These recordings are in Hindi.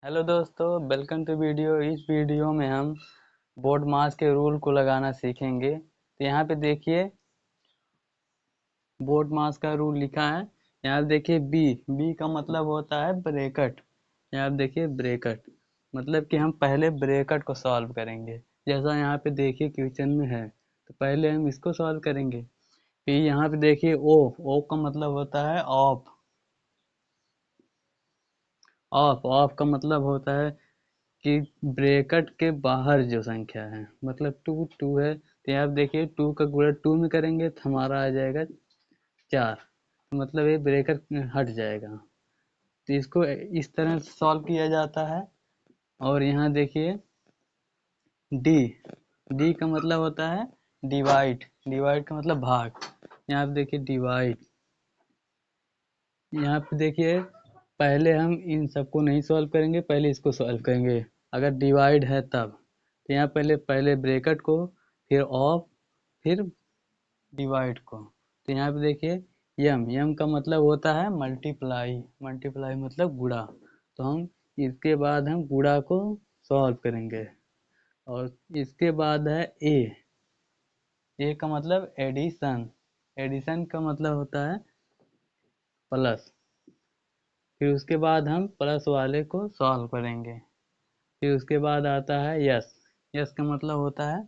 हेलो दोस्तों, वेलकम टू वीडियो। इस वीडियो में हम बोर्ड मास के रूल को लगाना सीखेंगे। तो यहाँ पे देखिए बोर्ड मास का रूल लिखा है। यहाँ पे देखिए बी बी का मतलब होता है ब्रैकेट। यहाँ पे देखिए ब्रैकेट मतलब कि हम पहले ब्रैकेट को सॉल्व करेंगे। जैसा यहाँ पे देखिए क्वेश्चन में है, तो पहले हम इसको सॉल्व करेंगे। फिर यहाँ पे देखिए ओ ओ का मतलब होता है ऑफ। ऑफ ऑफ का मतलब होता है कि ब्रैकेट के बाहर जो संख्या है, मतलब टू टू है तो यहाँ पे देखिए टू का गुणा टू में करेंगे तो हमारा आ जाएगा 4। मतलब ये ब्रैकेट हट जाएगा। तो इसको इस तरह से सॉल्व किया जाता है। और यहाँ देखिए डी डी का मतलब होता है डिवाइड। डिवाइड का मतलब भाग। यहाँ पे देखिए डिवाइड। यहाँ पे देखिए पहले हम इन सबको नहीं सॉल्व करेंगे, पहले इसको सॉल्व करेंगे। अगर डिवाइड है तब तो यहाँ पहले पहले ब्रैकेट को, फिर ऑफ, फिर डिवाइड को। तो यहाँ पे देखिए यम यम का मतलब होता है मल्टीप्लाई। मल्टीप्लाई मतलब गुणा। तो हम इसके बाद हम गुणा को सॉल्व करेंगे। और इसके बाद है ए। ए का मतलब एडिशन। एडिशन का मतलब होता है प्लस। फिर उसके बाद हम प्लस वाले को सॉल्व करेंगे। फिर उसके बाद आता है यस। यस का मतलब होता है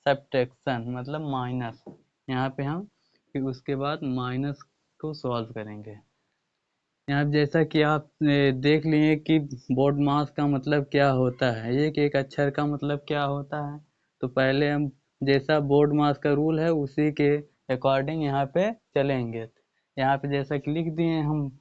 सब्ट्रैक्शन मतलब माइनस। यहाँ पे हम फिर उसके बाद माइनस को सॉल्व करेंगे। यहाँ जैसा कि आप देख लिए कि बोर्ड मास का मतलब क्या होता है, एक अक्षर का मतलब क्या होता है। तो पहले हम जैसा बोर्ड मास का रूल है उसी के अकॉर्डिंग यहाँ पे चलेंगे। यहाँ पे जैसा कि लिख दिए हम।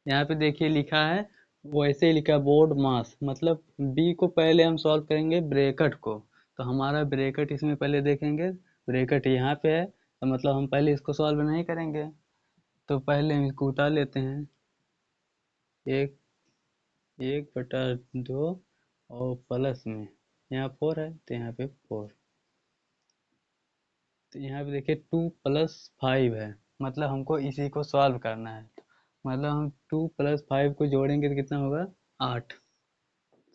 यहाँ पे देखिए लिखा है, वैसे ही लिखा है बोर्ड मास मतलब बी को पहले हम सॉल्व करेंगे ब्रैकेट को। तो हमारा ब्रैकेट इसमें पहले देखेंगे। ब्रैकेट यहाँ पे है तो मतलब हम पहले इसको सॉल्व नहीं करेंगे। तो पहले हम इसको उतार लेते हैं। एक एक बटा दो और प्लस में यहाँ 4 है तो यहाँ पे 4। तो यहाँ पे देखिए 2 + 5 है, मतलब हमको इसी को सॉल्व करना है। मतलब हम 2 + 5 को जोड़ेंगे तो कितना होगा 8।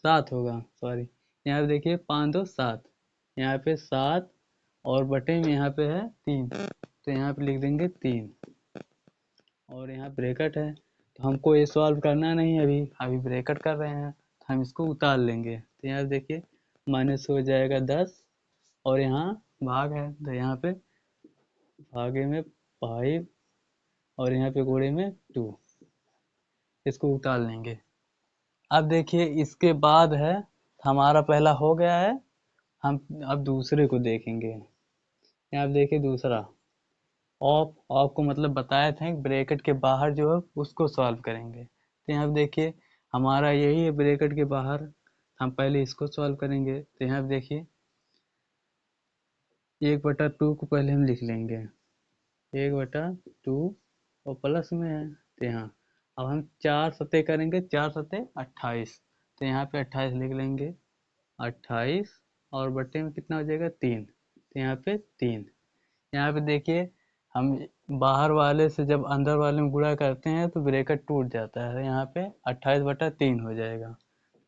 7 होगा, सॉरी। यहाँ पे देखिए 5 2 7। यहाँ पे 7 और बटे में यहाँ पे है 3, तो यहाँ पे लिख देंगे 3। और यहाँ ब्रैकेट है तो हमको ये सॉल्व करना नहीं है, अभी अभी ब्रैकेट कर रहे हैं तो हम इसको उतार लेंगे। तो यहाँ देखिए माइनस हो जाएगा 10 और यहाँ भाग है तो यहाँ पे भागे में 5 और यहाँ पे गुणे में 2। इसको उतार लेंगे। अब देखिए इसके बाद है, हमारा पहला हो गया है। हम अब दूसरे को देखेंगे। यहाँ पे देखिए दूसरा ऑफ। ऑफ को मतलब बताए थे ब्रैकेट के बाहर जो है उसको सॉल्व करेंगे। तो यहाँ पे देखिए हमारा यही है ब्रैकेट के बाहर। हम पहले इसको सॉल्व करेंगे। तो यहाँ पे देखिए 1/2 को पहले हम लिख लेंगे। 1/2 और प्लस में है तो यहाँ अब हम 4 सतह करेंगे। 4 सतह 28। तो यहाँ पे 28 लिख लेंगे। 28 और बट्टे में कितना हो जाएगा 3। तो यहाँ पे 3। यहाँ पे देखिए हम बाहर वाले से जब अंदर वाले में गुणा करते हैं तो ब्रैकेट टूट जाता है। यहाँ पे 28/3 हो जाएगा।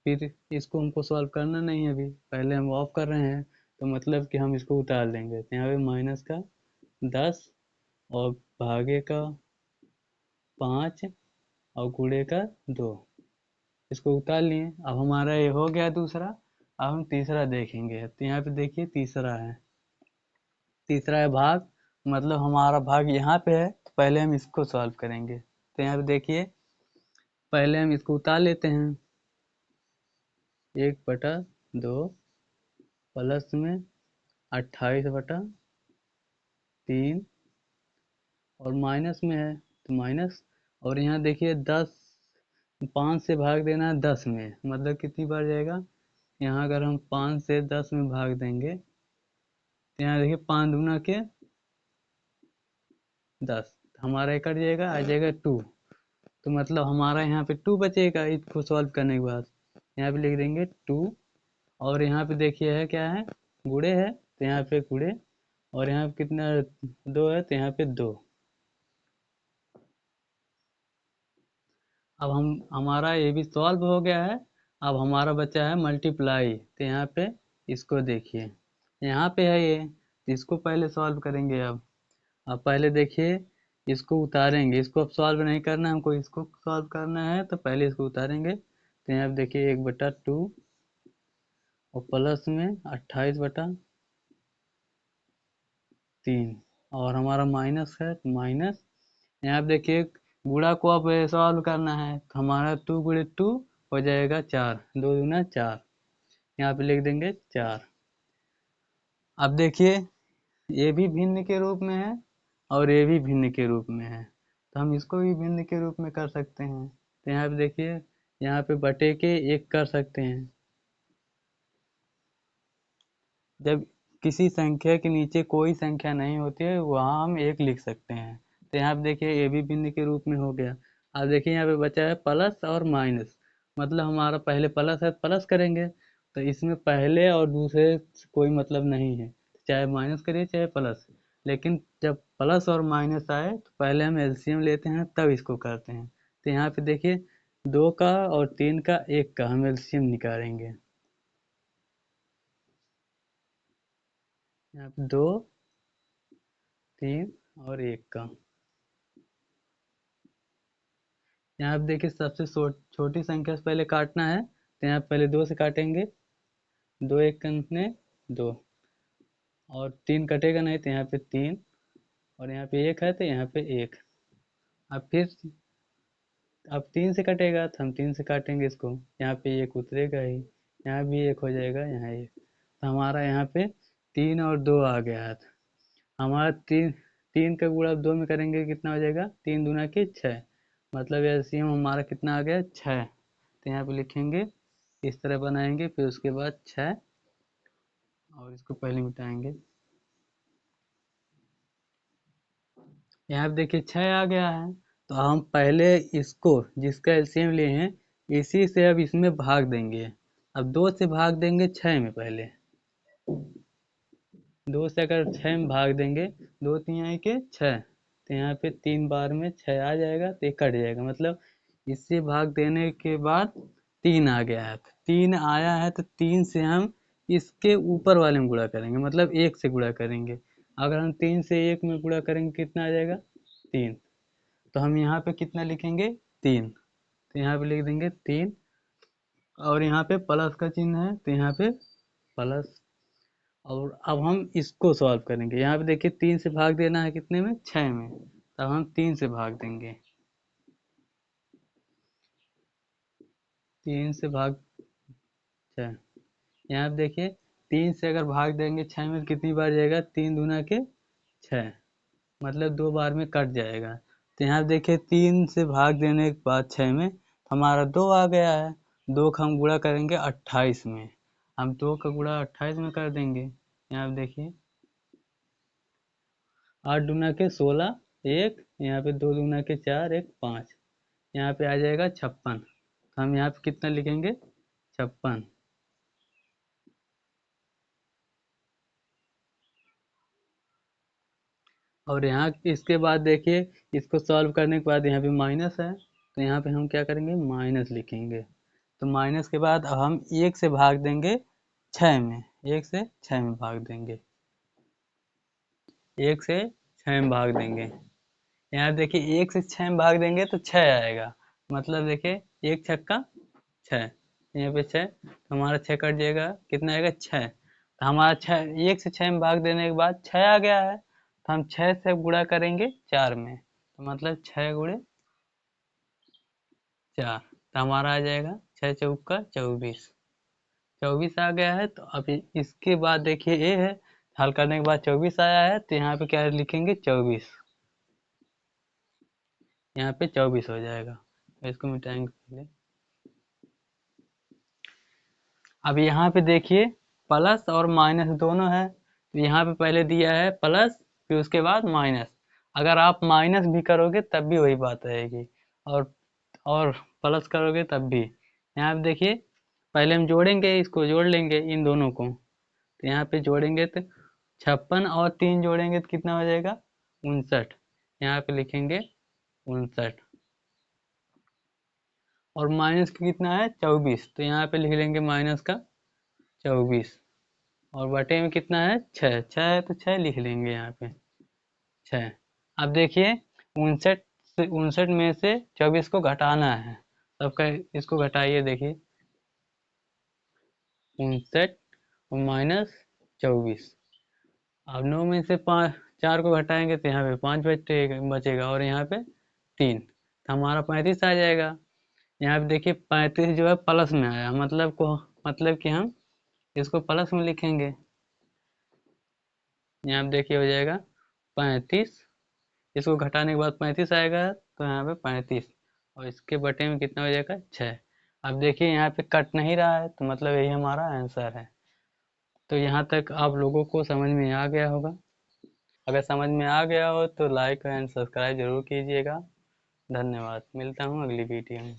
फिर इसको हमको सॉल्व करना नहीं है, अभी पहले हम ऑफ कर रहे हैं तो मतलब कि हम इसको उतार लेंगे। तो यहाँ पे माइनस का 10 और भागे का 5 और गुणे का 2। इसको उतार लिए। अब हमारा ये हो गया दूसरा। अब हम तीसरा देखेंगे। तो यहाँ पे देखिए तीसरा है। तीसरा है भाग, मतलब हमारा भाग यहाँ पे है तो पहले हम इसको सॉल्व करेंगे। तो यहाँ पे देखिए पहले हम इसको उतार लेते हैं। 1/2 प्लस में 28/3 और माइनस में है तो माइनस। और यहाँ देखिए 10, 5 से भाग देना है 10 में, मतलब कितनी बार जाएगा। यहाँ अगर हम 5 से 10 में भाग देंगे तो यहाँ देखिए 5 दूना के 10, हमारा ये कट जाएगा, आ जाएगा 2। तो मतलब हमारा यहाँ पे 2 बचेगा इसको सॉल्व करने के बाद। यहाँ पे लिख देंगे 2 और यहाँ पे देखिए है क्या है, गुणे है तो यहाँ पे गुणे, और यहाँ पे कितना 2 है तो यहाँ पे 2। अब हमारा ये भी सॉल्व हो गया है। अब हमारा बचा है मल्टीप्लाई, तो यहाँ पे इसको देखिए, यहाँ पे है ये, तो इसको पहले सॉल्व करेंगे। अब पहले देखिए, इसको उतारेंगे, इसको अब सॉल्व नहीं करना है हमको, इसको सॉल्व करना है, तो पहले इसको उतारेंगे। तो यहाँ पे देखिए 1/2 और प्लस में 28/3, और हमारा माइनस है तो माइनस। यहाँ पे देखिए गुणा को अब सॉल्व करना है, तो हमारा 2 × 2 हो जाएगा 4, 2 दूना 4, यहाँ पे लिख देंगे 4। अब देखिए ये भी भिन्न के रूप में है और ये भी भिन्न के रूप में है, तो हम इसको भी भिन्न के रूप में कर सकते हैं। तो यहाँ पे देखिए, यहाँ पे बटे के 1 कर सकते हैं। जब किसी संख्या के नीचे कोई संख्या नहीं होती है, वहाँ हम 1 लिख सकते हैं। तो यहाँ पे देखिए ये भी भिन्न के रूप में हो गया। अब देखिए यहाँ पे बचा है प्लस और माइनस, मतलब हमारा पहले प्लस है प्लस करेंगे, तो इसमें पहले और दूसरे से कोई मतलब नहीं है, चाहे माइनस करिए चाहे प्लस। लेकिन जब प्लस और माइनस आए तो पहले हम एलसीएम लेते हैं, तब इसको करते हैं। तो यहाँ पे देखिए 2 का और 3 का 1 का हम एलसीएम निकालेंगे। यहाँ पे 2, 3 और 1 का। यहाँ पे देखिए सबसे छोटी संख्या से पहले काटना है, तो यहाँ पहले 2 से काटेंगे, 2 1 कितने 2, और 3 कटेगा नहीं तो यहाँ पे 3, और यहाँ पे 1 है तो यहाँ पे 1। अब फिर अब 3 से कटेगा तो हम 3 से काटेंगे इसको, यहाँ पे 1 उतरेगा ही, यहाँ भी 1 हो जाएगा, यहाँ 1। तो हमारा यहाँ पे 3 और 2 आ गया है। हमारा 3 का गुणा 2 में करेंगे कितना हो जाएगा, 3 दूना के 6, मतलब एलसीएम हमारा कितना आ गया 6। तो यहाँ पे लिखेंगे, इस तरह बनाएंगे, फिर उसके बाद 6, और इसको पहले मिटाएंगे। यहाँ पे देखिए 6 आ गया है, तो हम पहले इसको जिसका एलसीएम लिए हैं इसी से अब इसमें भाग देंगे। अब 2 से भाग देंगे 6 में, पहले 2 से अगर 6 में भाग देंगे, 2 3 के 6, तो यहाँ पे 3 बार में 6 आ जाएगा, तो ये कट जाएगा, मतलब इससे भाग देने के बाद 3 आ गया है। 3 आया है तो 3 से हम इसके ऊपर वाले में गुणा करेंगे, मतलब 1 से गुणा करेंगे। अगर हम 3 से 1 में गुणा करेंगे कितना आ जाएगा 3, तो हम यहाँ पे कितना लिखेंगे 3, तो यहाँ पे लिख देंगे 3, और यहाँ पे प्लस का चिन्ह है तो यहाँ पे प्लस। और अब हम इसको सॉल्व करेंगे। यहाँ पे देखिए 3 से भाग देना है कितने में 6 में, तब हम 3 से भाग देंगे, 3 से भाग 6। यहाँ पे देखिए 3 से अगर भाग देंगे 6 में तो कितनी बार जाएगा, 3 दूना के 6, मतलब 2 बार में कट जाएगा। तो यहाँ पे देखिए 3 से भाग देने के बाद 6 में हमारा 2 आ गया है, 2 का हम गुणा करेंगे 28 में, हम 2 का गुणा 28 में कर देंगे। यहाँ पे देखिए 8 दूना के 16, 1, यहाँ पे 2 दूना के 4, 1 5, यहाँ पे आ जाएगा 56। तो हम यहाँ पे कितना लिखेंगे 56। और यहाँ इसके बाद देखिए, इसको सॉल्व करने के बाद यहाँ पे माइनस है, तो यहाँ पे हम क्या करेंगे माइनस लिखेंगे। तो माइनस के बाद अब हम 1 से भाग देंगे 6 में, 1 से 6 में भाग देंगे, 1 से 6 में भाग देंगे। यहाँ देखिए 1 से 6 में भाग देंगे तो 6 आएगा, मतलब देखिए 1 छक्का 6, यहाँ पे 6, तो हमारा 6 कट जाएगा, कितना आएगा 6। तो हमारा 6 1 से 6 में भाग देने के बाद 6 आ गया है, तो हम 6 से गुणा करेंगे 4 में, तो मतलब 6 गुणे 4, तो हमारा आ जाएगा 6 चौका 24, 24 आ गया है। तो अभी इसके बाद देखिए ये है, हल करने के बाद 24 आया है, तो यहाँ पे क्या लिखेंगे 24, यहाँ पे 24 हो जाएगा। तो इसको मिटाएंगे पहले। अब यहाँ पे देखिए प्लस और माइनस दोनों है, तो यहाँ पे पहले दिया है प्लस, फिर उसके बाद माइनस। अगर आप माइनस भी करोगे तब भी वही बात रहेगी, और प्लस करोगे तब भी। यहाँ पे देखिए पहले हम जोड़ेंगे, इसको जोड़ लेंगे इन दोनों को, तो यहाँ पे जोड़ेंगे तो 56 और 3 जोड़ेंगे तो कितना हो जाएगा 59। यहाँ पे लिखेंगे 59 और माइनस का कितना है 24, तो यहाँ पे लिख लेंगे माइनस का 24 और बटे में कितना है 6, 6 है तो 6 लिख लेंगे यहाँ पे 6। अब देखिए 59 में से 24 को घटाना है, सबका इसको घटाइए, देखिए 59 और माइनस 24। अब 9 में से 4 को घटाएंगे तो यहाँ पे 5 बचेगा और यहाँ पे 3, तो हमारा 35 आ जाएगा। यहाँ पे देखिए 35 जो है प्लस में आया, मतलब कि हम इसको प्लस में लिखेंगे। यहाँ पे देखिए हो जाएगा 35, इसको घटाने के बाद 35 आएगा तो यहाँ पे 35 और इसके बटे में कितना हो जाएगा 6। अब देखिए यहाँ पे कट नहीं रहा है तो मतलब यही हमारा आंसर है। तो यहाँ तक आप लोगों को समझ में आ गया होगा। अगर समझ में आ गया हो तो लाइक एंड सब्सक्राइब जरूर कीजिएगा। धन्यवाद, मिलता हूँ अगली वीडियो में।